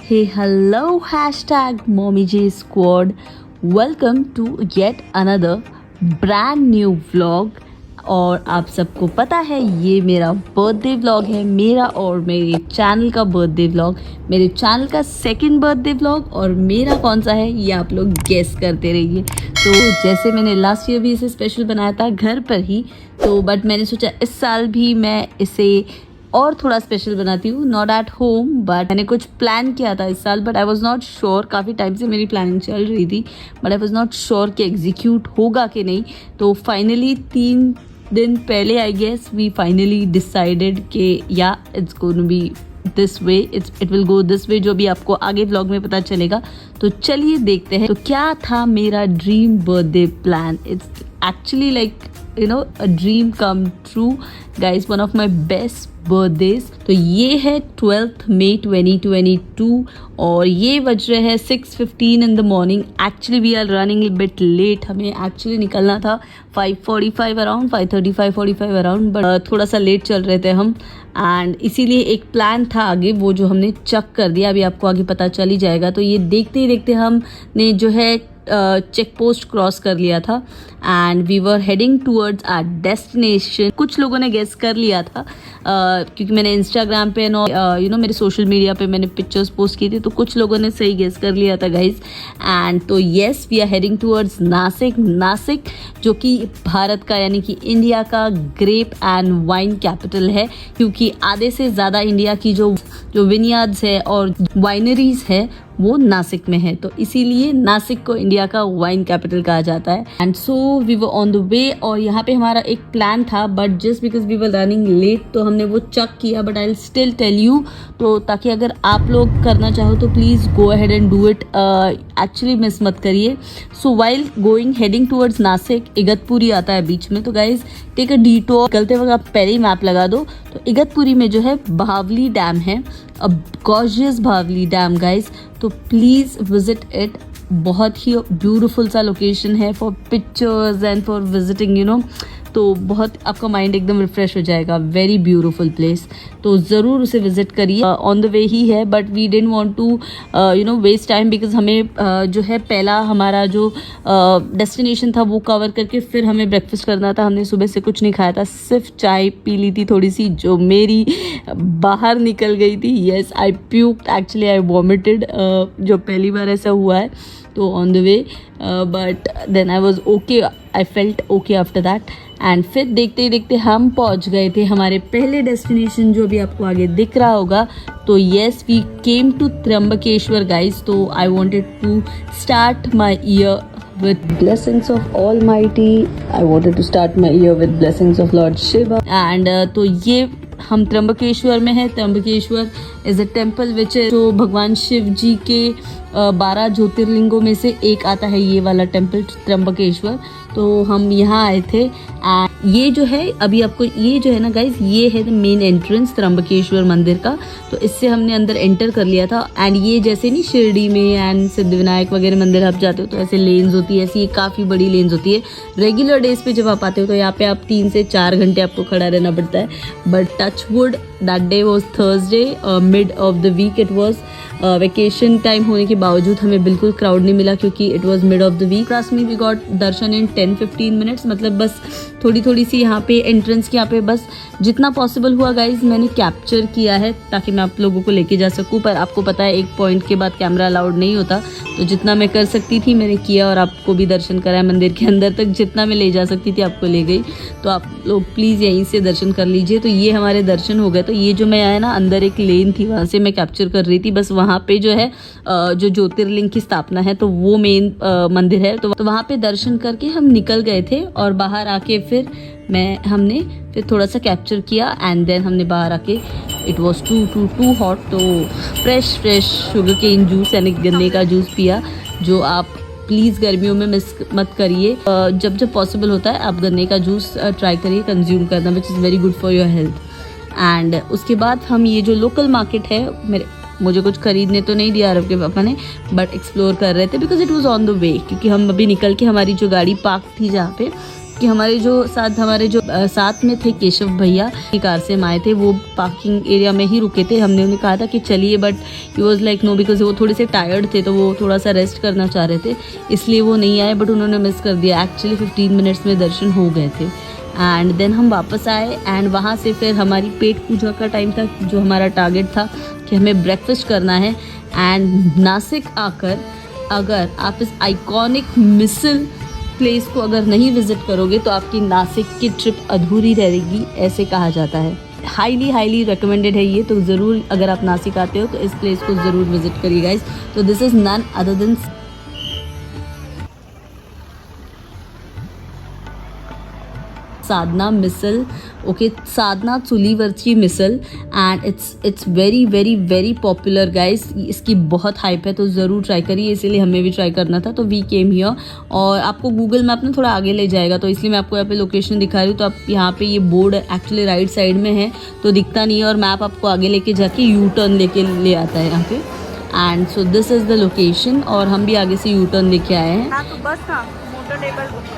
Hey, hello, hashtag MommyJ Squad. Welcome to yet another brand new vlog. और आप सबको पता है ये मेरा बर्थडे व्लॉग है, मेरा और मेरे चैनल का बर्थडे व्लॉग, मेरे चैनल का सेकंड बर्थडे व्लॉग। और मेरा कौन सा है ये आप लोग गेस करते रहिए। तो जैसे मैंने लास्ट ईयर भी इसे स्पेशल बनाया था घर पर ही, तो बट मैंने सोचा इस साल भी मैं इसे और थोड़ा स्पेशल बनाती हूँ, नॉट एट होम बट मैंने कुछ प्लान किया था इस साल, but I was not sure. काफ़ी टाइम से मेरी प्लानिंग चल रही थी but I was not sure कि एग्जीक्यूट होगा कि नहीं। तो फाइनली 3 दिन पहले I guess we finally decided कि या it's going be this way, it will go this way, जो भी आपको आगे व्लॉग में पता चलेगा। तो चलिए देखते हैं तो क्या था मेरा dream birthday plan. It's actually like a dream come true guys, one of my best birthdays। तो ये है 12th May 2022 और ये बज रहे हैं 6:15 in the morning। Actually we are running a bit late, हमें एक्चुअली निकलना था 5:45 अराउंड, 5:35-45 अराउंड, बट थोड़ा सा लेट चल रहे थे हम। एंड इसीलिए एक प्लान था आगे, वो जो हमने चक कर दिया, अभी आपको आगे पता चल ही जाएगा। तो ये देखते ही देखते हमने जो है चेक पोस्ट क्रॉस कर लिया था and we were heading towards our destination. कुछ लोगों ने गेस कर लिया था क्योंकि मैंने इंस्टाग्राम पे मेरे सोशल मीडिया पे मैंने पिक्चर्स पोस्ट की थी, तो कुछ लोगों ने सही गेस कर लिया था गाइज। एंड तो yes, we are heading towards Nashik, जो कि भारत का यानी कि इंडिया का ग्रेप एंड वाइन कैपिटल है, क्योंकि आधे से ज़्यादा इंडिया की जो विनयार्ड्स है और वाइनरीज है वो नासिक में है, तो इसीलिए नासिक को इंडिया का वाइन कैपिटल कहा जाता है। And so we were on the way और यहाँ पे हमारा एक प्लान था, but just because we were running late तो हमने वो चक किया। But I will still tell you, तो ताकि अगर आप लोग करना चाहो तो please go ahead and do it, actually miss मत करिए। So while going heading towards Nashik, Igatpuri आता है बीच में, तो गाइज टेक अ डिटोर। निकलते वक्त आप पहले ही मैप लगा दो, तो इगतपुरी में जो है भावली डैम है, अ गॉर्जियस भावली डैम गाइज, तो प्लीज़ विजिट इट। बहुत ही ब्यूटीफुल सा लोकेशन है for pictures and for visiting तो बहुत आपका माइंड एकदम रिफ्रेश हो जाएगा। वेरी ब्यूटीफुल प्लेस, तो ज़रूर उसे विजिट करिए। ऑन द वे ही है, but we didn't want to waste time, because हमें जो है पहला हमारा जो डेस्टिनेशन था वो कवर करके फिर हमें ब्रेकफास्ट करना था। हमने सुबह से कुछ नहीं खाया था, सिर्फ चाय पी ली थी थोड़ी सी, जो मेरी बाहर निकल गई थी। Yes, I puked, actually I vomited, जो पहली बार ऐसा हुआ है तो on the way, but then I was okay, I felt okay after that. And फिर देखते ही देखते हम पहुंच गए थे हमारे पहले डेस्टिनेशन, जो भी आपको आगे दिख रहा होगा। तो yes, we came to Trimbakeshwar guys. तो I wanted to start my year with blessings of Almighty. I wanted to start my year with blessings of Lord Shiva. And तो ये हम त्र्यंबकेश्वर में है। Trimbakeshwar is a temple which, जो भगवान शिव जी के 12 ज्योतिर्लिंगों में से एक आता है ये वाला टेम्पल त्र्यंबकेश्वर। तो हम यहाँ आए थे एंड ये जो है अभी आपको ये जो है ना गाइज, ये है द मेन एंट्रेंस त्र्यंबकेश्वर मंदिर का। तो इससे हमने अंदर एंटर कर लिया था। एंड ये जैसे नहीं शिरडी में एंड सिद्धिविनायक वगैरह मंदिर आप जाते हो तो ऐसे लेन्स होती है, ऐसी ये काफ़ी बड़ी लेन्स होती है। रेगुलर डेज पे जब आप आते हो तो यहाँ पे आप 3 से 4 घंटे आपको खड़ा रहना पड़ता है। But touch wood, that day was Thursday, mid of the week it was. Vacation time होने के बावजूद हमें बिल्कुल क्राउड नहीं मिला, क्योंकि इट वॉज मिड ऑफ द वीक। Trust me, we got darshan in 10-15 minutes, मतलब बस थोड़ी सी यहाँ पे एंट्रेंस के यहाँ पे बस जितना पॉसिबल हुआ गाइज मैंने कैप्चर किया है, ताकि मैं आप लोगों को लेके जा सकूँ। पर आपको पता है एक पॉइंट के बाद कैमरा अलाउड नहीं होता, तो जितना मैं कर सकती थी मैंने किया और आपको भी दर्शन कराया। मंदिर के अंदर तक जितना मैं ले जा सकती थी आपको ले गई, तो आप लोग प्लीज़ यहीं से दर्शन कर लीजिए। तो ये हमारे दर्शन हो गए। तो ये जो मैं आया ना, अंदर एक लेन थी, वहाँ से मैं कैप्चर कर रही थी। बस वहाँ पे जो है जो ज्योतिर्लिंग की स्थापना है, तो वो मेन मंदिर है। तो वहाँ पे दर्शन करके हम निकल गए थे और बाहर आके फिर हमने फिर थोड़ा सा कैप्चर किया एंड देन हमने बाहर आके, इट वॉज टू हॉट, तो फ्रेश शुगर केन जूस यानी गन्ने का जूस पिया, जो आप प्लीज़ गर्मियों में मिस मत करिए। जब पॉसिबल होता है आप गन्ने का जूस ट्राई करिए कंज्यूम करना, which is very good for your health. And उसके बाद हम ये जो लोकल मार्केट है, मुझे कुछ खरीदने तो नहीं दिया अरब के पापा ने, बट एक्सप्लोर कर रहे थे because it was on the वे, क्योंकि हम अभी निकल के हमारी जो गाड़ी पार्क थी जहाँ पे, कि हमारे जो साथ में थे केशव भैया की कार से हम आए थे, वो पार्किंग एरिया में ही रुके थे। हमने उन्हें कहा था कि चलिए, but he was like no, because वो थोड़े से टायर्ड थे, तो वो थोड़ा सा रेस्ट करना चाह रहे थे, इसलिए वो नहीं आए। बट उन्होंने मिस कर दिया। एक्चुअली 15 मिनट्स में दर्शन हो गए थे। एंड देन हम वापस आए एंड वहाँ से फिर हमारी पेट पूजा का टाइम था, जो हमारा टारगेट था कि हमें ब्रेकफास्ट करना है। एंड नासिक आकर अगर आप इस आइकॉनिक मिसल प्लेस को अगर नहीं विजिट करोगे तो आपकी नासिक की ट्रिप अधूरी रहेगी, ऐसे कहा जाता है। हाईली रिकमेंडेड है ये, तो ज़रूर अगर आप नासिक आते हो तो इस प्लेस को ज़रूर विजिट करिए गाइस। तो this is none other than Sadhana misal, okay, Sadhana Chulivarchi misal. And it's very very very popular guys, इसकी बहुत हाइप है, तो ज़रूर ट्राई करिए। इसीलिए हमें भी ट्राई करना था, तो वी केम हियर। और आपको गूगल मैप ना थोड़ा आगे ले जाएगा, तो इसलिए मैं आपको यहाँ पे लोकेशन दिखा रही हूँ। तो आप यहाँ पे ये बोर्ड एक्चुअली राइट साइड में है, तो दिखता नहीं है, और मैप आपको आगे लेके जाके यू टर्न लेके ले आता है यहाँ पे। And so this is the location, और हम भी आगे से यू टर्न लेके आए हैं। हाँ, तो बस था मोटर टेबल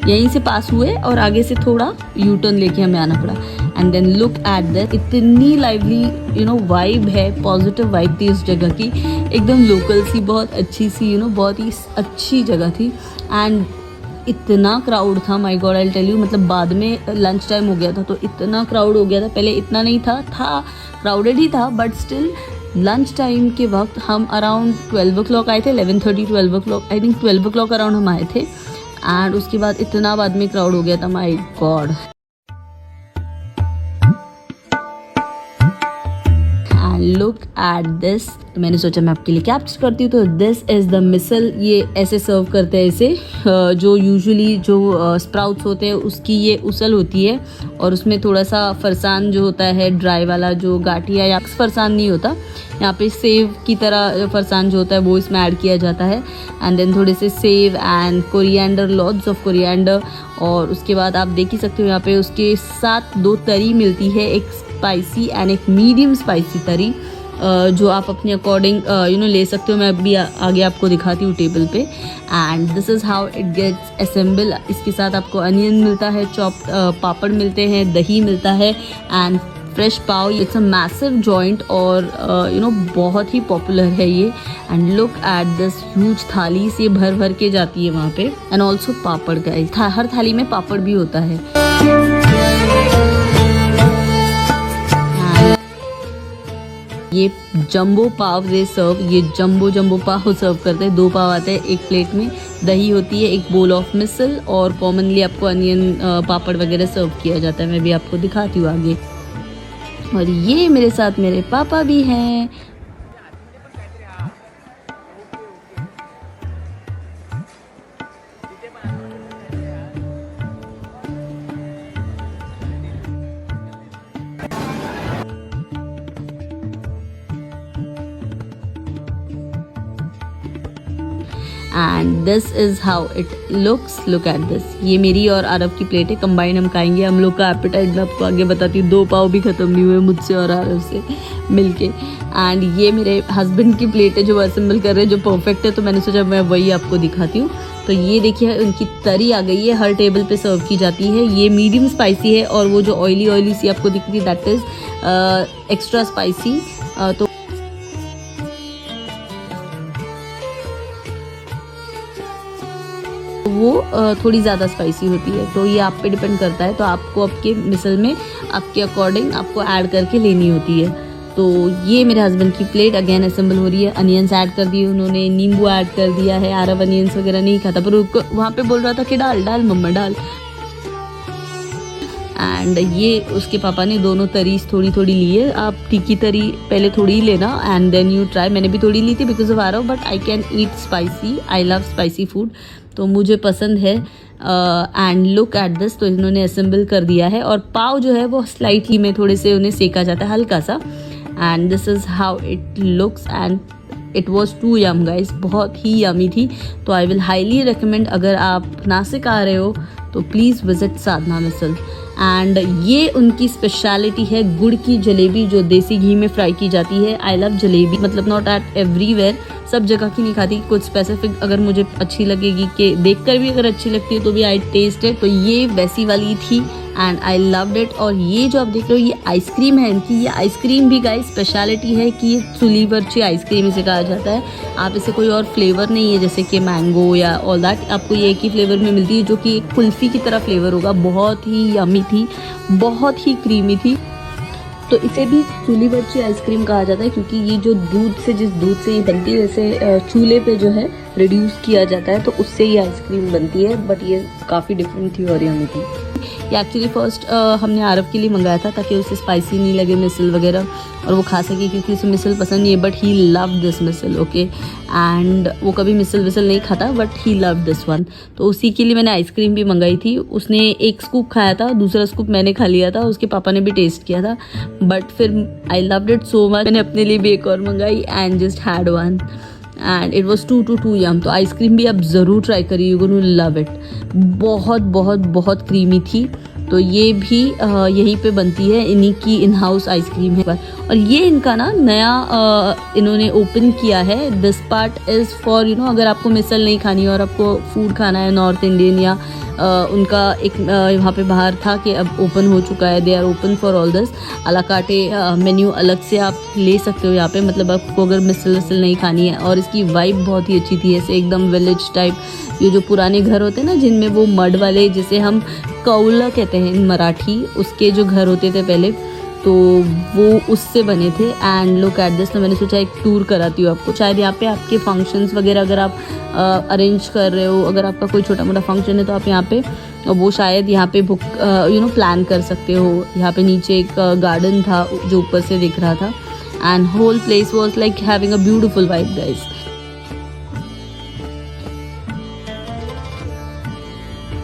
यहीं से पास हुए और आगे से थोड़ा यू टर्न लेके हमें आना पड़ा। And then look at that, इतनी लाइवली वाइब है, पॉजिटिव वाइब थी उस जगह की, एकदम लोकल सी, बहुत अच्छी सी, बहुत ही अच्छी जगह थी। एंड इतना क्राउड था, my god I tell you, मतलब बाद में लंच टाइम हो गया था तो इतना क्राउड हो गया था, पहले इतना नहीं था क्राउडेड ही था, बट स्टिल लंच टाइम के वक्त हम अराउंड 12 o'clock आए थे, 11:30 12 o'clock, I think 12 o'clock around हम आए थे। एंड उसके बाद इतना बाद में क्राउड हो गया था, my God. Look at this, मैंने सोचा मैं आपके लिए कैप्चर करती हूँ। तो दिस इज़ द मिसल, ये ऐसे सर्व करते हैं इसे, जो यूजुअली जो स्प्राउट्स होते हैं उसकी ये उसल होती है, और उसमें थोड़ा सा फरसान जो होता है ड्राई वाला, जो गाठिया या फरसान नहीं होता, यहाँ पे सेव की तरह फरसान जो होता है वो इसमें ऐड किया जाता है। एंड देन थोड़े से save and coriander, lots of coriander, और उसके बाद आप देख ही सकते हो यहाँ पे उसके साथ 2 तरी मिलती है, एक स्पाइसी एंड एक मीडियम स्पाइसी तरी, जो आप अपने अकॉर्डिंग ले सकते हो। मैं अभी आगे आपको दिखाती हूँ टेबल पे। And this is how it gets assemble. इसके साथ आपको अनियन मिलता है, चॉप्ड पापड़ मिलते हैं, दही मिलता है and fresh pav. It's a massive joint, और बहुत ही पॉपुलर है ये। And look at this huge थाली, से भर भर के जाती है वहाँ पे। एंड ऑल्सो पापड़ का हर थाली में पापड़ भी होता है। ये जंबो पाव दे सर्व, ये जंबो पाव सर्व करते हैं। 2 पाव आते हैं एक प्लेट में, दही होती है, एक बोल ऑफ मिसल, और कॉमनली आपको अनियन पापड़ वगैरह सर्व किया जाता है। मैं भी आपको दिखाती हूँ आगे। और ये मेरे साथ मेरे पापा भी हैं। And this is how it looks, look at this. ये मेरी और आरव की प्लेट है, कंबाइन हम खाएंगे। हम लोग का एपेटाइट मैं आपको आगे बताती हूँ, 2 पाव भी ख़त्म नहीं हुए मुझसे और आरव से मिलके। एंड ये मेरे हस्बैंड की प्लेट है जो असेंबल कर रहे हैं, जो परफेक्ट है, तो मैंने सोचा मैं वही आपको दिखाती हूँ। तो ये देखिए उनकी तरी आ गई है, हर टेबल पे सर्व की जाती है। ये मीडियम स्पाइसी है, और वो जो ऑयली सी आपको दिख रही है दैट इज़ एक्स्ट्रा स्पाइसी। तो वो थोड़ी ज़्यादा स्पाइसी होती है, तो ये आप पे डिपेंड करता है। तो आपको आपके मिसल में आपके अकॉर्डिंग आपको ऐड करके लेनी होती है। तो ये मेरे हस्बैंड की प्लेट अगेन असेंबल हो रही है। अनियंस ऐड कर दिए उन्होंने, नींबू ऐड कर दिया है। आरव अनियंस वगैरह नहीं खाता, पर वहाँ पे बोल रहा था कि डाल मम्मा डाल। एंड ये उसके पापा ने दोनों तरी थोड़ी थोड़ी ली है। आप तीखी तरी पहले थोड़ी ही लेना एंड देन यू ट्राई। मैंने भी थोड़ी ली थी because of Aarav, but I can eat spicy, I love spicy food, तो मुझे पसंद है। एंड लुक एट दिस, तो इन्होंने असेंबल कर दिया है। और पाव जो है वो स्लाइटली में थोड़े से उन्हें सेका जाता है, हल्का सा। And this is how it looks and it was too yum guys, बहुत ही यमी थी। तो आई विल हाईली रिकमेंड, अगर आप नासिक आ रहे हो तो please visit Sadhana Misal. And ये उनकी स्पेशलिटी है गुड़ की जलेबी जो देसी घी में फ्राई की जाती है। आई लव जलेबी, मतलब नॉट एट एवरीवेयर, सब जगह की नहीं खाती, कुछ स्पेसिफिक अगर मुझे अच्छी लगेगी, कि देखकर भी अगर अच्छी लगती है तो भी आई टेस्ट इट, तो ये वैसी वाली थी एंड आई लव्ड इट। और ये जो आप देख रहे हो ये आइसक्रीम है इनकी, ये आइसक्रीम भी गाइस स्पेशलिटी है कि ये चुलीवरची आइसक्रीम इसे कहा जाता है। आप इसे कोई और फ्लेवर नहीं है जैसे कि मैंगो या ऑल दैट, आपको ये एक ही फ्लेवर में मिलती है जो कि एक कुल्फ़ी की तरह फ्लेवर होगा। बहुत ही यमी थी, बहुत ही क्रीमी थी। तो इसे भी चूल्ही आइसक्रीम कहा जाता है क्योंकि ये जो दूध से, जिस दूध से ये बनती है, जैसे चूल्हे पे जो है रिड्यूस किया जाता है तो उससे ये आइसक्रीम बनती है। बट ये काफ़ी डिफरेंट थी और यमी थी। ये एक्चुअली फर्स्ट हमने आरव के लिए मंगाया था ताकि उसे स्पाइसी नहीं लगे मिसल वगैरह और वो खा सके, क्योंकि उसे मिसल पसंद नहीं है। But he love this misal, okay. And वो कभी मिसल विसल नहीं खाता, but he love this one. तो उसी के लिए मैंने आइसक्रीम भी मंगाई थी। उसने एक स्कूप खाया था, दूसरा स्कूप मैंने खा लिया था, उसके पापा ने भी टेस्ट किया था। बट फिर I loved it so much, मैंने अपने लिए भी एक और मंगाई and just had one and it was too yum. तो आइसक्रीम भी आप ज़रूर ट्राई करिए, यू गोना लव इट। बहुत बहुत बहुत क्रीमी थी। तो ये भी यहीं पे बनती है, इन्हीं की इन हाउस आइसक्रीम है। और ये इनका ना नया इन्होंने ओपन किया है। दिस पार्ट इज़ फॉर अगर आपको मिसल नहीं खानी और आपको फूड खाना है नॉर्थ इंडियन या उनका एक वहाँ पे बाहर था कि अब ओपन हो चुका है, they are open for all this. A la carte menu अलग से आप ले सकते हो यहाँ पे, मतलब आपको अगर मिसल विसल नहीं खानी है। और इसकी वाइब बहुत ही अच्छी थी, ऐसे एकदम विलेज टाइप। ये जो पुराने घर होते हैं ना जिनमें वो मड वाले, जिसे हम कौला कहते हैं इन मराठी, उसके जो घर होते थे पहले, तो वो उससे बने थे। And look at this. तो मैंने सोचा एक टूर कराती हूँ आपको। शायद यहाँ पे आपके फंक्शंस वगैरह अगर आप अरेंज कर रहे हो, अगर आपका कोई छोटा मोटा फंक्शन है तो आप यहाँ पे वो शायद यहाँ पे बुक प्लान कर सकते हो। यहाँ पे नीचे एक गार्डन था जो ऊपर से दिख रहा था and whole place was like having a beautiful vibe guys.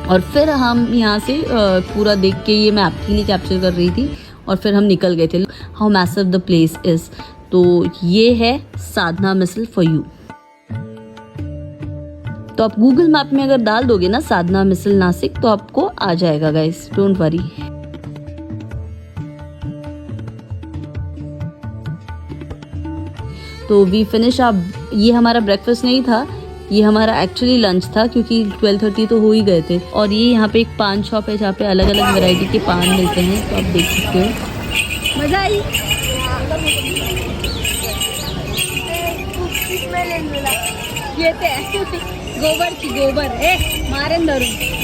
और फिर हम यहाँ से पूरा देख के, ये मैं आपके लिए कैप्चर कर रही थी, और फिर हम निकल गए थे। How massive the place is. तो ये है साधना मिसल फॉर यू। तो आप गूगल मैप में अगर डाल दोगे ना साधना मिसल नासिक तो आपको आ जाएगा गाइस, डोंट वरी। तो वी फिनिश। अब ये हमारा ब्रेकफास्ट नहीं था, ये हमारा एक्चुअली लंच था क्योंकि 12:30 तो हो ही गए थे। और ये यहाँ पे एक पान शॉप है जहाँ पे अलग अलग वैरायटी के पान मिलते हैं, तो आप देख सकते हो। मजा आई। ये गोबर मारेन धरून।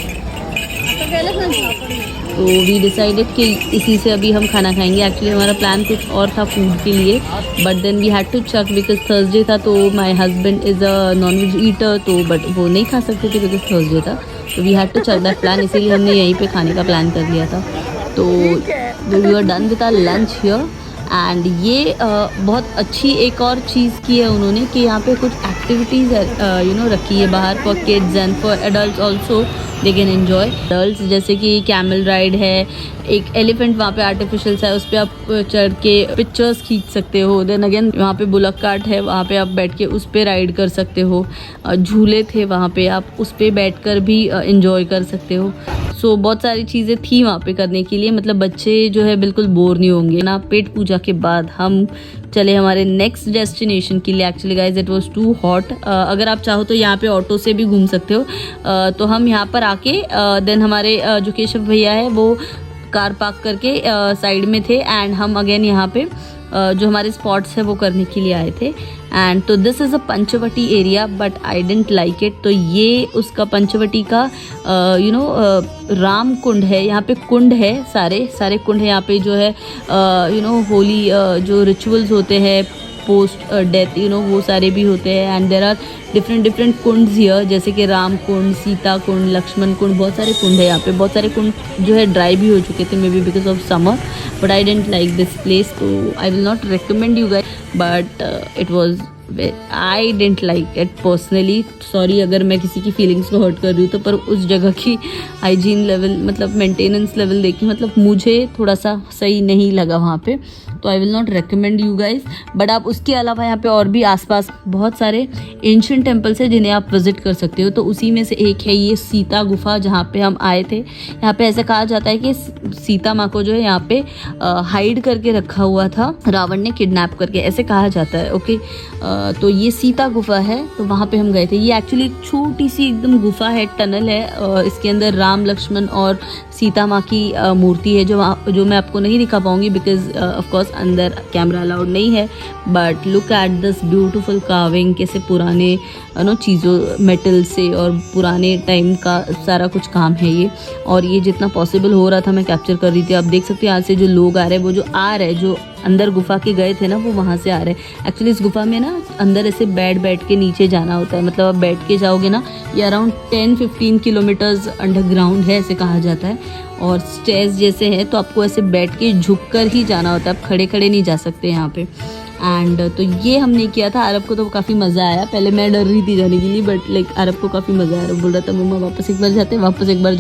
तो वी डिसाइडेड कि इसी से अभी हम खाना खाएंगे। एक्चुअली हमारा प्लान कुछ और था फूड के लिए, but then we had to check because Thursday था। तो my husband is a non veg eater, तो बट वो नहीं खा सकते थे बिकॉज थर्सडे था। तो we had to check that plan, इसीलिए हमने यहीं पे खाने का प्लान कर लिया था। तो we are done with our lunch here. And ये बहुत अच्छी एक और चीज़ की है उन्होंने कि यहाँ पे कुछ एक्टिविटीज़ रखी है बाहर for kids and for adult also, they can enjoy. Adults जैसे कि कैमल राइड है, एक एलिफेंट वहाँ पे आर्टिफिशियल सा है, उस पर आप चढ़ के पिक्चर्स खींच सकते हो। देन अगेन वहाँ पे बुलक कार्ट है, वहाँ पे आप बैठ के उस पर राइड कर सकते हो। झूले थे वहाँ पे, आप उस पर बैठ कर भी इंजॉय कर सकते हो। सो बहुत सारी चीज़ें थी वहाँ पे करने के लिए, मतलब बच्चे जो है बिल्कुल बोर नहीं होंगे ना। पेट पूजा के बाद हम चले हमारे नेक्स्ट डेस्टिनेशन के लिए। Actually guys it was too hot. अगर आप चाहो तो यहाँ पे ऑटो से भी घूम सकते हो। तो हम यहाँ पर आके देन हमारे जो केशव भैया है वो कार पार्क करके साइड में थे एंड हम अगेन यहाँ पे जो हमारे स्पॉट्स है वो करने के लिए आए थे। एंड तो this is a Panchavati area but I didn't like it. तो ये उसका पंचवटी का राम कुंड है, यहाँ पे कुंड है, सारे कुंड है यहाँ पे जो है होली जो रिचुअल्स होते हैं पोस्ट डेथ वो सारे भी होते हैं। And there are different kund here, जैसे कि राम कुंड, सीता कुंड, लक्ष्मण कुंड, बहुत सारे कुंड है यहाँ पे। बहुत सारे कुंड जो है ड्राई भी हो चुके थे maybe because of summer, but I didn't like this place. तो I will not recommend you guys, but it was I didn't like it personally. Sorry अगर मैं किसी की फीलिंग्स को हर्ट कर रही हूँ तो, पर उस जगह की हाइजीन लेवल मतलब मेंटेनेंस लेवल देखी मतलब मुझे थोड़ा सा सही नहीं लगा वहाँ पे। तो I will not recommend you guys. But आप उसके अलावा यहाँ पे और भी आसपास बहुत सारे एंशियंट टेम्पल्स हैं जिन्हें आप विजिट कर सकते हो। तो उसी में से एक है ये सीता गुफा जहाँ पे हम आए थे। यहाँ पे ऐसा कहा जाता है कि सीता माँ को जो है यहाँ पे हाइड करके रखा हुआ था, रावण ने किडनैप करके, ऐसे कहा जाता है। ओके, तो ये सीता गुफा है, तो वहाँ पे हम गए थे। ये एक्चुअली एक छोटी सी एकदम गुफा है, टनल है। इसके अंदर राम, लक्ष्मण और सीता माँ की मूर्ति है जो मैं आपको नहीं दिखा पाऊंगी बिकॉज ऑफ कोर्स अंदर कैमरा अलाउड नहीं है। But look at this beautiful carving, कैसे पुराने चीज़ों, मेटल से और पुराने टाइम का सारा कुछ काम है ये। और ये जितना पॉसिबल हो रहा था मैं कैप्चर कर रही थी। आप देख सकते हैं यहाँ से जो लोग आ रहे हैं, वो जो आ रहे हैं, जो अंदर गुफा के गए थे ना, वो वहाँ से आ रहे हैं। एक्चुअली इस गुफा में ना अंदर ऐसे बैठ के नीचे जाना होता है, मतलब आप बैठ के जाओगे ना, ये अराउंड 10-15 किलोमीटर्स अंडरग्राउंड है ऐसे कहा जाता है। और स्टेयर्स जैसे है, तो आपको ऐसे बैठ के झुक कर ही जाना होता है, आप खड़े खड़े नहीं जा सकते यहाँ पे। एंड तो ये हमने किया था। अरब को तो काफ़ी मज़ा आया। पहले मैं डर रही थी जाने के लिए, बट लाइक अरब को काफ़ी मज़ा आया। अरब बोल रहा था मम्मा वापस एक बार जाते हैं, वापस एक बार।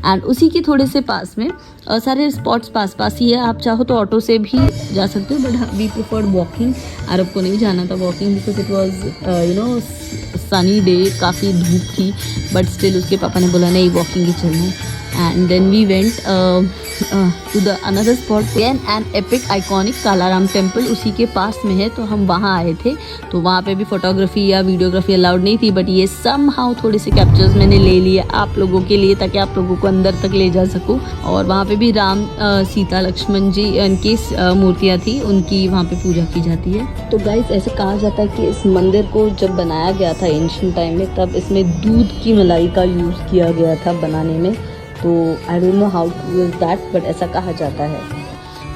एंड उसी के थोड़े से पास में सारे स्पॉट्स पास ही है। आप चाहो तो ऑटो से भी जा सकते हो, बट वी प्रेफर्ड वॉकिंग। अरब को नहीं जाना था walking because it was sunny day, काफ़ी धूप थी। बट स्टिल उसके पापा ने बोला नहीं, वॉकिंग ही चलना है। And then we went to the another spot, again an epic iconic Kalaram temple उसी के पास में है। तो हम वहाँ आए थे, तो वहाँ पे भी फोटोग्राफी या वीडियोग्राफी अलाउड नहीं थी, बट ये समहाउ थोड़े से कैप्चर्स मैंने ले लिए आप लोगों के लिए, ताकि आप लोगों को अंदर तक ले जा सकूँ। और वहाँ पे भी राम, सीता, लक्ष्मण जी उनकी मूर्तियाँ थी, उनकी वहाँ पे पूजा की जाती है। तो गाइस ऐसे कहा जाता है कि इस मंदिर को जब बनाया गया था एंशिएंट टाइम में, तब इसमें दूध की मलाई का यूज़ किया गया था बनाने में। तो I don't know how two is that, but ऐसा कहा जाता है।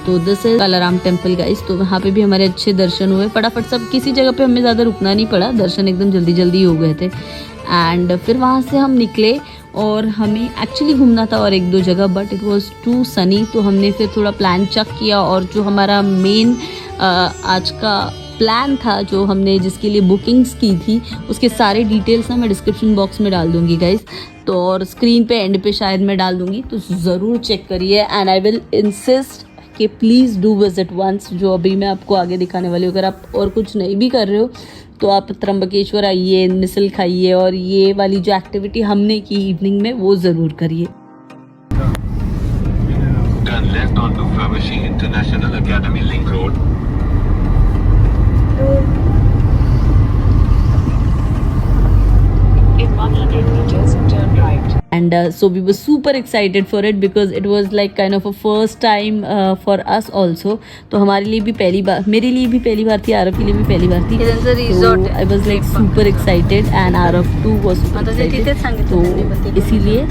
तो this is Kalaram temple guys. तो वहाँ पे भी हमारे अच्छे दर्शन हुए फटाफट, सब किसी जगह पे हमें ज़्यादा रुकना नहीं पड़ा, दर्शन एकदम जल्दी हो गए थे। एंड फिर वहाँ से हम निकले और हमें एक्चुअली घूमना था और एक दो जगह, but it was too sunny. तो हमने फिर थोड़ा प्लान चेक किया, और जो हमारा मेन आज का प्लान था, जो हमने जिसके लिए बुकिंग्स की थी, उसके सारे डिटेल्स ना मैं डिस्क्रिप्शन बॉक्स में डाल दूँगी गाइस। तो और स्क्रीन पे एंड पे शायद मैं डाल दूँगी, तो ज़रूर चेक करिए। एंड आई विल इंसिस्ट कि प्लीज़ डू विजिट वंस, जो अभी मैं आपको आगे दिखाने वाली हूँ। अगर आप और कुछ नहीं भी कर रहे हो तो आप त्र्यंबकेश्वर आइए, मिसल खाइए, और ये वाली जो एक्टिविटी हमने की इवनिंग में, वो ज़रूर करिए। Turn left onto Fabershee International Academy Link Road. In 100 meters, turn right. And so we were super excited for it because it was like kind of a first time for us also. तो हमारे लिए भी पहली बार, मेरे लिए भी पहली बार थी, आरव के लिए भी पहली बार थी। So I was like super excited and Arav too was super excited. तो इसीलिए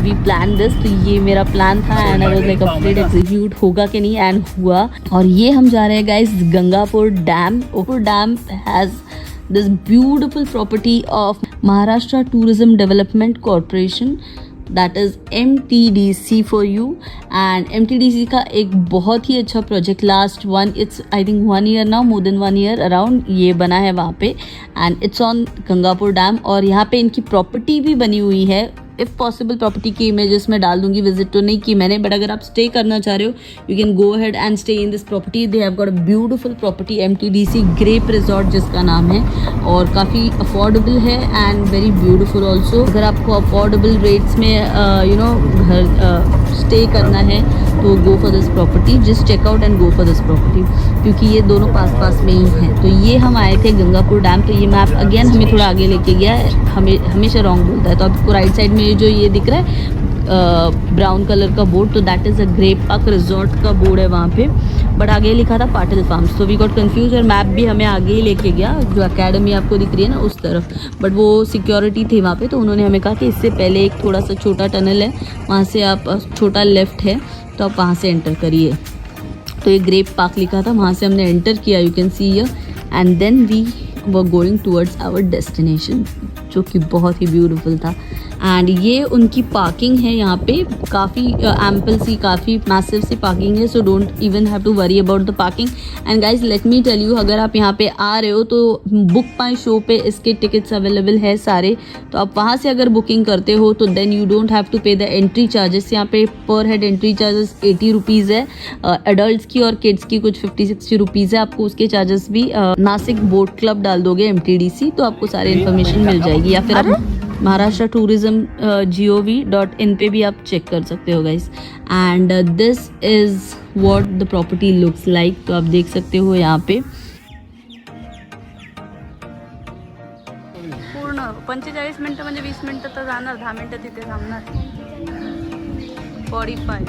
we planned this. तो ये मेरा प्लान था and I was like afraid execute होगा कि नहीं, and हुआ। और ये हम जा रहे हैं guys गंगापुर डैम। ओपुर dam has this beautiful property of Maharashtra Tourism Development Corporation, that is MTDC for you. and MTDC का एक बहुत ही अच्छा project, last one, it's I think 1 year now, more than 1 year around, ये बना है वहाँ पे। And it's on Gangapur dam, और यहाँ पे इनकी प्रॉपर्टी भी बनी हुई है। इफ़ पॉसिबल प्रॉपर्टी की इमेजेस में डाल दूंगी, विजिट तो नहीं की मैंने, बट अगर आप स्टे करना चाह रहे हो, you can go ahead and stay in this property. They have got a beautiful property, MTDC grape resort जिसका नाम है, और काफ़ी अफोर्डेबल है एंड वेरी ब्यूटीफुल ऑल्सो। अगर आपको अफोर्डेबल रेट्स में घर स्टे करना है तो go for this property, just check out and go for this property, क्योंकि ये दोनों पास में ही हैं। तो ये हम आए थे गंगापुर डैम। तो ये मैप अगेन हमें थोड़ा आगे लेके गया है, हमेशा रॉन्ग बोलता है। तो आपको राइट साइड में जो ये दिख रहा है ब्राउन कलर का बोर्ड, तो that is a grape park resort का बोर्ड है वहाँ पे, बट आगे लिखा था पाटिल फार्म्स। तो वी गॉट कंफ्यूज, और मैप भी हमें आगे ही लेके गया, जो अकेडमी आपको दिख रही है ना उस तरफ, बट वो सिक्योरिटी थी वहाँ पे। तो उन्होंने हमें कहा कि इससे पहले एक थोड़ा सा छोटा टनल है, वहाँ से आप छोटा लेफ्ट है तो आप वहाँ से एंटर करिए। तो ये ग्रेप पार्क लिखा था, वहाँ से हमने एंटर किया, you can see here. And then we were going towards our destination, जो कि बहुत ही ब्यूटीफुल था। एंड ये उनकी पार्किंग है यहाँ पे, काफ़ी एम्पल सी, काफ़ी मैसिव सी पार्किंग है, so don't even have to worry about the parking. And guys let me tell you, अगर आप यहाँ पे आ रहे हो तो बुक माई शो पे इसके टिकट्स अवेलेबल है सारे, तो आप वहाँ से अगर बुकिंग करते हो तो then you don't have to pay the entry charges. यहाँ पे per head entry charges 80 rupees है, एडल्ट की और किड्स की कुछ 50-60 रुपीज़ है। आपको उसके चार्जेस भी नासिक बोट क्लब डाल दोगे MTDC, तो आपको सारी इन्फॉर्मेशन मिल जाएगी, या फिर आप महाराष्ट्र टूरिज्म gov.in पे भी आप चेक कर सकते हो guys. And this is what the property looks like, तो आप देख सकते हो यहाँ पे पूर्ण 45 मिनिटं म्हणजे 20 मिनिटं तर जाणार, 10 मिनिटं तिथे थांबणार, 45।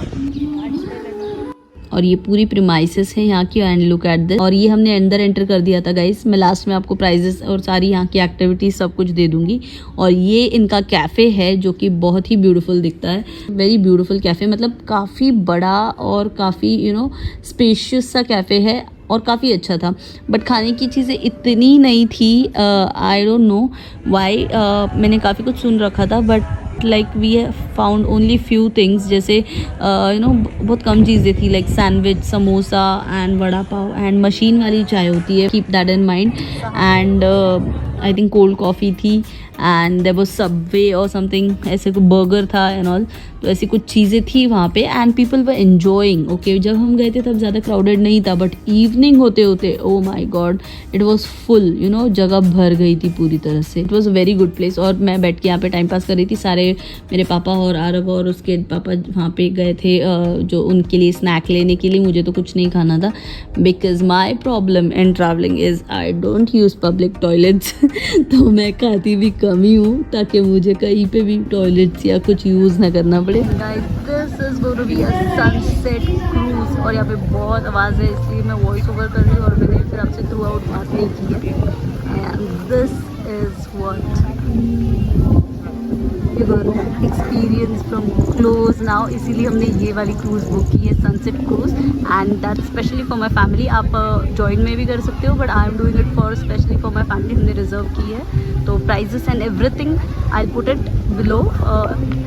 और ये पूरी प्रीमाइसेस है यहाँ की। एंड लुक एट दिस, और ये हमने अंदर एंटर कर दिया था गाइस। मैं लास्ट में आपको प्राइजेस और सारी यहाँ की एक्टिविटीज सब कुछ दे दूंगी। और ये इनका कैफ़े है जो कि बहुत ही ब्यूटीफुल दिखता है, वेरी ब्यूटीफुल कैफ़े, मतलब काफ़ी बड़ा और काफ़ी स्पेशियस सा कैफ़े है और काफ़ी अच्छा था। बट खाने की चीज़ें इतनी नहीं थी, आई डोंट नो वाई। मैंने काफ़ी कुछ सुन रखा था, but like we found only few things, जैसे बहुत कम चीज़ें थी, like sandwich, samosa and vada pav and machine वाली चाय होती है, keep that in mind. And I think cold coffee थी, एंड देयर वाज सबवे और समथिंग, ऐसे कोई बर्गर था एंड ऑल, तो ऐसी कुछ चीज़ें थी वहाँ पे। And people were enjoying. Okay, जब हम गए थे तब ज़्यादा क्राउडेड नहीं था, बट इवनिंग होते होते ओ माई गॉड इट वॉज फुल, जगह भर गई थी पूरी तरह से। It was a very good place. और मैं बैठ के यहाँ पे टाइम पास कर रही थी, सारे मेरे पापा और आरव और उसके पापा वहाँ पे गए थे जो उनके लिए स्नैक लेने के लिए। मुझे तो कुछ नहीं खाना था, because my problem in travelling is I don't use public toilets तो मैं खाती भी कम ही हूँ, ताकि मुझे कहीं पे भी टॉयलेट्स या कुछ यूज़ ना करना पड़े। This is going to be a sunset cruise, और यहाँ पे बहुत आवाज़ है इसलिए मैं वॉइस ओवर कर रही हूँ, और मैंने फिर आपसे थ्रू आउट बात नहीं की है। And this is what you going to experience from close now, इसीलिए हमने ये वाली क्रूज़ बुक की है, sunset cruise, and that specially for my family. आप जॉइन में भी कर सकते हो, but I am doing it for specially for my family, हमने रिजर्व की है। तो prices and everything I put it below,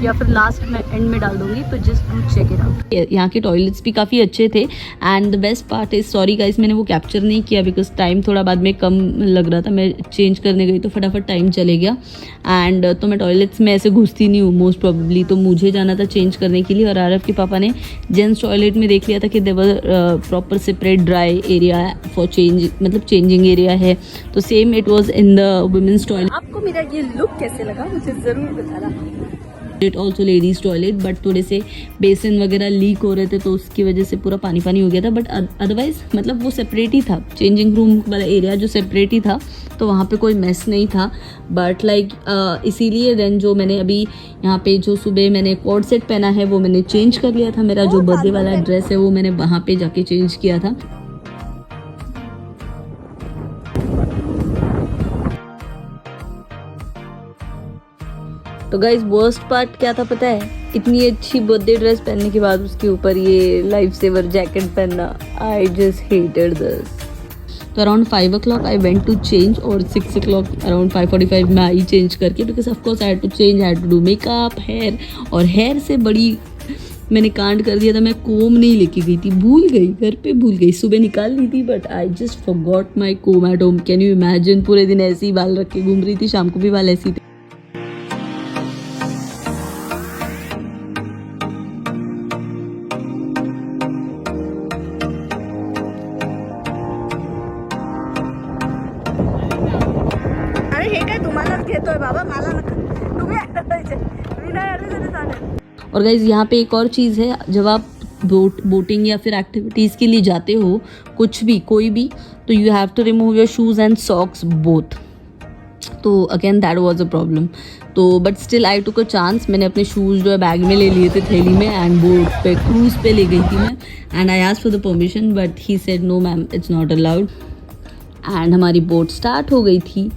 या फिर लास्ट में एंड में डाल दूंगी, तो just do check it out. यहाँ के टॉयलेट्स भी काफ़ी अच्छे थे। And the best part is, sorry guys मैंने वो कैप्चर नहीं किया बिकॉज टाइम थोड़ा बाद में कम लग रहा था, मैं चेंज करने गई तो फटाफट टाइम चले गया। एंड तो मैं टॉयलेट्स में ऐसे घुसती नहीं हूँ मोस्ट प्रोबेबली, तो मुझे जाना था चेंज करने के लिए, और आरव के पापा ने जेंट्स टॉयलेट में देख लिया था कि there were proper separate dry area for change, मतलब चेंजिंग एरिया है, तो same it was in the women's toilet. आपको मेरा ये लुक कैसे लगा मुझे ज़रूर बताना। It also ladies toilet, but थोड़े से बेसिन वगैरह लीक हो रहे थे तो उसकी वजह से पूरा पानी पानी हो गया था, बट अदरवाइज मतलब वो सेपरेट ही था, चेंजिंग रूम वाला एरिया जो सेपरेट ही था, तो वहाँ पे कोई मेस नहीं था। बट लाइक इसीलिए देन जो मैंने अभी यहाँ पे जो सुबह मैंने कोट सेट पहना है वो मैंने चेंज कर लिया था, मेरा जो बर्थडे वाला ड्रेस है वो मैंने वहाँ पे जाके चेंज किया था। तो गाइज वर्स्ट पार्ट क्या था पता है, इतनी अच्छी बर्थडे ड्रेस पहनने के बाद उसके ऊपर ये लाइफ सेवर जैकेट पहनना, आई जस्ट हेटेड दिस। तो around 5 o'clock I went to change, और 6 o'clock अराउंड 5:45 में आई चेंज करके, because of course I had to change, I had to do makeup, hair, और हेयर से बड़ी मैंने कांड कर दिया था, मैं कोम नहीं लेके गई थी, भूल गई, घर पे भूल गई, सुबह निकाल ली थी but I just forgot my comb at home. Can you imagine, पूरे दिन ऐसे ही बाल रख के घूम रही थी, शाम को भी बाल ऐसे ही थे। अरे हे काय तुम्हालाच घेतोय बाबा, मला नका, तुम्ही आठवायचे, मी नाही आले तरी चालेल। और गाइज यहाँ पे एक और चीज़ है, जब आप बोटिंग या फिर एक्टिविटीज़ के लिए जाते हो, कुछ भी कोई भी, तो you have to remove your shoes and socks both. तो again that was a problem, तो but still I took a chance, मैंने अपने शूज़ जो है बैग में ले लिए थे, थैली में, एंड बोट पे क्रूज़ पे ले गई थी मैं, and I asked for the permission but he said no ma'am it's not allowed. And हमारी बोट स्टार्ट हो गई थी,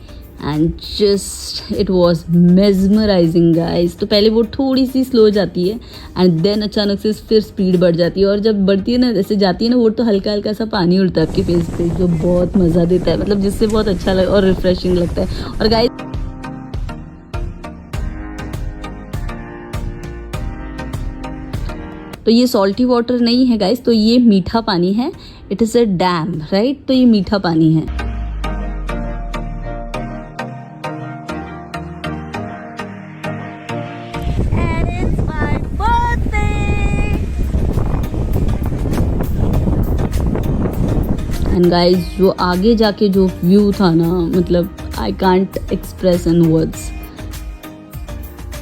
and just it was mesmerising guys. तो पहले वो थोड़ी सी स्लो जाती है एंड देन अचानक से फिर स्पीड बढ़ जाती है, और जब बढ़ती है ना, जैसे जाती है ना वो, तो हल्का हल्का सा पानी उड़ता है आपके फेस पे, जो बहुत मज़ा देता है, मतलब जिससे बहुत अच्छा लग और रिफ्रेशिंग लगता है। और गाइज तो ये सॉल्टी वाटर नहीं है गाइस, तो ये मीठा पानी है। It is a dam, right? तो ये मीठा पानी है। And it's my birthday! And guys, जो आगे जाके जो व्यू था ना, मतलब I can't express in words.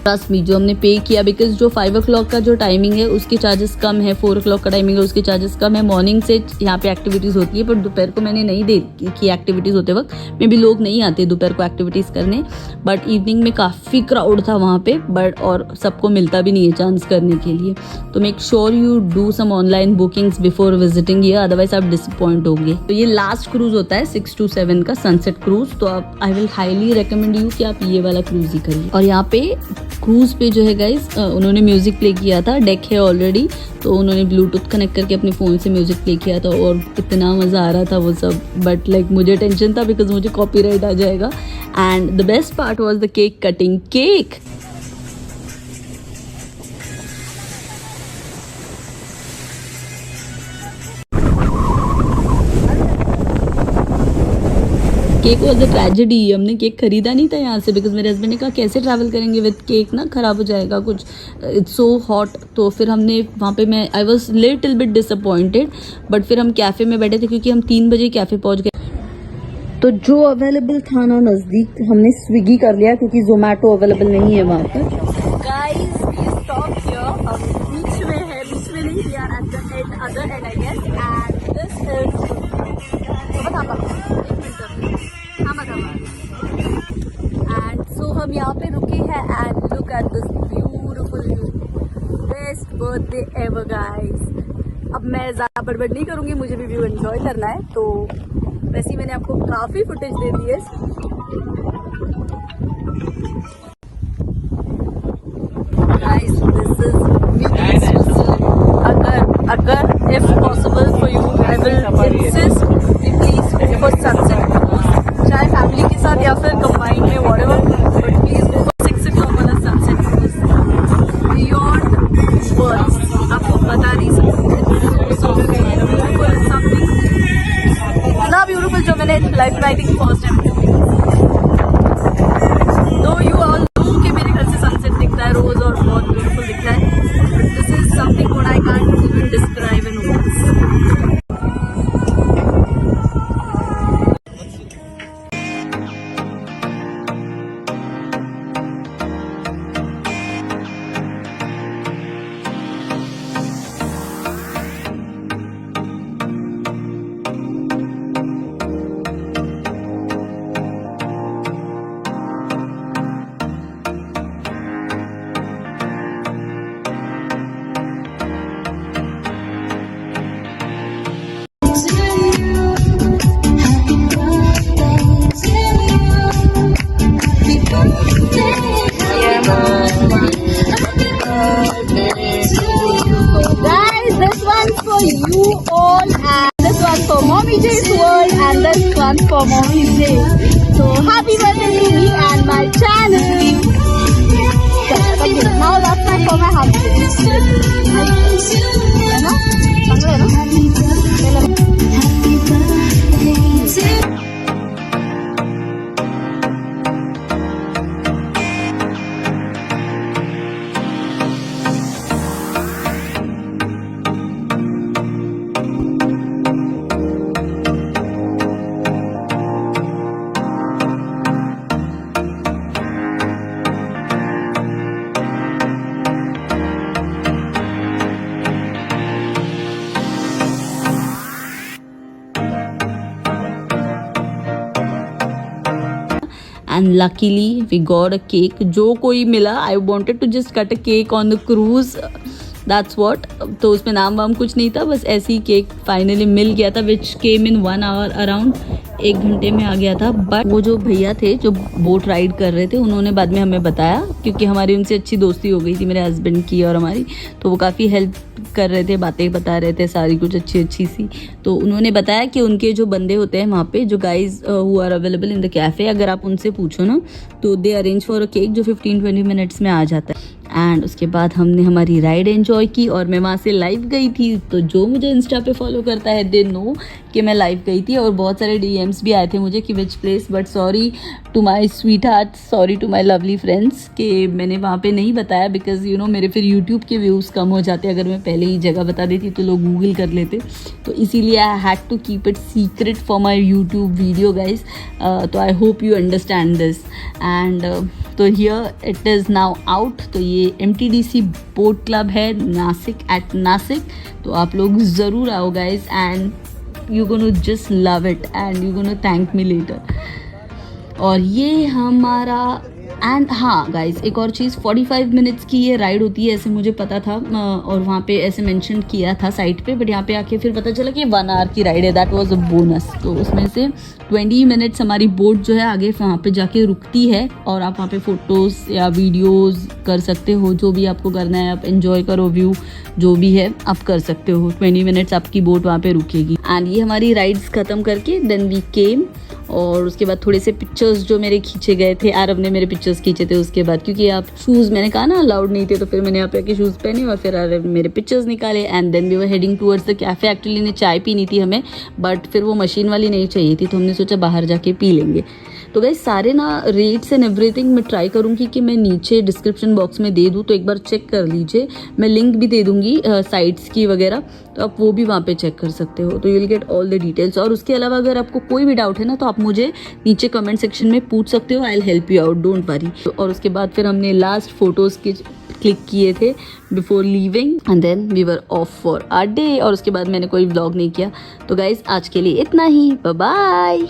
Trust me, जो हमने पे किया, बिकॉज जो 5 o'clock का जो टाइमिंग है उसके चार्जेस कम है, 4 o'clock का टाइमिंग है उसके चार्जेस कम है। मॉर्निंग से यहाँ पे एक्टिविटीज़ होती है, पर दोपहर को मैंने नहीं देखी एक्टिविटीज़ होते वक्त, मे भी लोग नहीं आते दोपहर को एक्टिविटीज़ करने, बट इवनिंग में काफ़ी क्राउड था वहाँ पे, बट और सबको मिलता भी नहीं है चांस करने के लिए। तो make sure you do some online bookings before visiting ये, अदरवाइज आप डिसअपॉइंट होंगे। तो ये लास्ट क्रूज़ होता है 6 to 7 का सनसेट क्रूज़, तो आप I will highly recommend you कि आप ये वाला क्रूज़ ही करिए। और यहाँ पे क्रूज़ पे जो है गाइस, उन्होंने म्यूज़िक प्ले किया था, डेक है ऑलरेडी, तो उन्होंने ब्लूटूथ कनेक्ट करके अपने फ़ोन से म्यूज़िक प्ले किया था, और इतना मज़ा आ रहा था वो सब। बट लाइक मुझे टेंशन था बिकॉज मुझे कॉपीराइट आ जाएगा। And the best part was the cake cutting. Cake cake was a tragedy. हमने केक खरीदा नहीं था यहाँ से, बिकॉज मेरे हस्बैंड ने कहा कैसे ट्रैवल करेंगे विद केक, ना ख़राब हो जाएगा कुछ, इट्स सो हॉट। तो फिर हमने वहाँ पे, मैं I was little bit disappointed, but फिर हम कैफ़े में बैठे थे क्योंकि हम 3 बजे कैफ़े पहुँच गए। तो जो अवेलेबल था ना नज़दीक, हमने स्विगी कर लिया क्योंकि जोमेटो अवेलेबल नहीं है वहाँ पर। गाइस वी स्टॉप हियर, अब बीच में है, बीच में नहीं, we are at the end, other end I guess, and this is and so हम यहाँ पे रुके हैं and look at this beautiful view. Best birthday ever guys. अब मैं ज़्यादा बड़बड़ नहीं करूँगी, मुझे भी व्यू एंजॉय करना है, तो वैसे ही मैंने आपको काफ़ी फुटेज दे दी है। गाइस दिस इज अगर if possible for you, I will insist please go for sunset cruise, चाहे फैमिली के साथ या फिर कंबाइंड में, whatever, but please go for 6 o'clock वाला सनसेट क्रूज। बियॉन्ड वर्ड्स, आपको बता नहीं सकते, सो ब्यूटीफुल, समथिंग इतना ब्यूटीफुल जो मैंने लाइफ में आई थिंक फर्स्ट टाइम। दो यू ऑल नो कि मेरे घर से सनसेट दिखता है रोज और बहुत ब्यूटीफुल दिखता है, but this is something what I can't even describe in words. Guys, this one's for you all, and this one's for Mommy J's World, and this one's for Mommy J. So happy birthday to me and my channel. Okay, now that's time for my husband. And luckily we got a cake. जो कोई मिला, I wanted to just cut a cake on the cruise that's what. तो उसमें नाम वाम कुछ नहीं था, बस ऐसे ही केक फाइनली मिल गया था, विच केम इन 1 आवर अराउंड, 1 घंटे में आ गया था। बट वो जो भैया थे जो बोट राइड कर रहे थे, उन्होंने बाद में हमें बताया, क्योंकि हमारी उनसे अच्छी दोस्ती हो गई थी मेरे हस्बैंड की और हमारी, तो वो काफ़ी हेल्प कर रहे थे, बातें बता रहे थे सारी कुछ अच्छी सी। तो उन्होंने बताया कि उनके जो बंदे होते हैं वहाँ पे, जो guys who are available in the cafe, अगर आप उनसे पूछो ना तो they arrange for a cake जो 15-20 मिनट्स में आ जाता है। एंड उसके बाद हमने हमारी राइड एंजॉय की और मैं वहाँ से लाइव गई थी। तो जो मुझे इंस्टा पे फॉलो करता है दे नो कि मैं लाइव गई थी, और बहुत सारे DMs भी आए थे मुझे कि which place, but sorry to my sweetheart, sorry to my lovely friends कि मैंने वहाँ पे नहीं बताया, बिकॉज यू नो मेरे फिर यूट्यूब के व्यूज़ कम हो जाते अगर मैं पहले ही जगह बता देती तो लोग गूगल कर लेते। तो इसीलिए I had to keep it secret for my YouTube video guys. तो I hope you understand this. And तो here it is now out. तो ये MTDC बोट क्लब है नासिक, एट नासिक। तो आप लोग ज़रूर आओ guys, and you gonna just love it and you gonna thank me later. और ये हमारा एंड हाँ गाइज, एक और चीज़, 45 मिनट्स की ये राइड होती है ऐसे मुझे पता था, और वहाँ पे ऐसे मेंशन किया था साइट पे, बट यहाँ पे आके फिर पता चला कि 1 आवर की राइड है। That was a bonus. तो उसमें से 20 मिनट्स हमारी बोट जो है आगे वहाँ पे जाके रुकती है, और आप वहाँ पे फ़ोटोज़ या वीडियोज़ कर सकते हो, जो भी आपको करना है, आप एंजॉय करो, व्यू जो भी है आप कर सकते हो। 20 मिनट्स आपकी बोट वहाँ पे रुकेगी। एंड ये हमारी राइड्स ख़त्म करके देन वी केम, और उसके बाद थोड़े से पिक्चर्स जो मेरे खींचे गए थे, आरव ने मेरे पिक्चर्स खींचे थे उसके बाद, क्योंकि आप शूज़ मैंने कहा ना अलाउड नहीं थे, तो फिर मैंने यहाँ पे आके शूज़ पहने और फिर आरव मेरे पिक्चर्स निकाले। And then we were heading towards the cafe. Actually ने चाय पीनी थी हमें, बट फिर वो मशीन वाली नहीं चाहिए थी, तो हमने सोचा बाहर जाके पी लेंगे। तो गाइस सारे ना रेट्स एंड एवरीथिंग मैं ट्राई करूँगी कि मैं नीचे डिस्क्रिप्शन बॉक्स में दे दूँ, तो एक बार चेक कर लीजिए। मैं लिंक भी दे दूँगी साइट्स की वगैरह, तो आप वो भी वहाँ पे चेक कर सकते हो, तो you will get all the details. और उसके अलावा अगर आपको कोई भी डाउट है ना, तो आप मुझे नीचे कमेंट सेक्शन में पूछ सकते हो, I will help you out, don't worry. और उसके बाद फिर हमने लास्ट फोटोज़ के क्लिक किए थे before leaving, and then we were off for our day. और उसके बाद मैंने कोई व्लॉग नहीं किया। तो गाइज आज के लिए इतना ही, बाय बाय।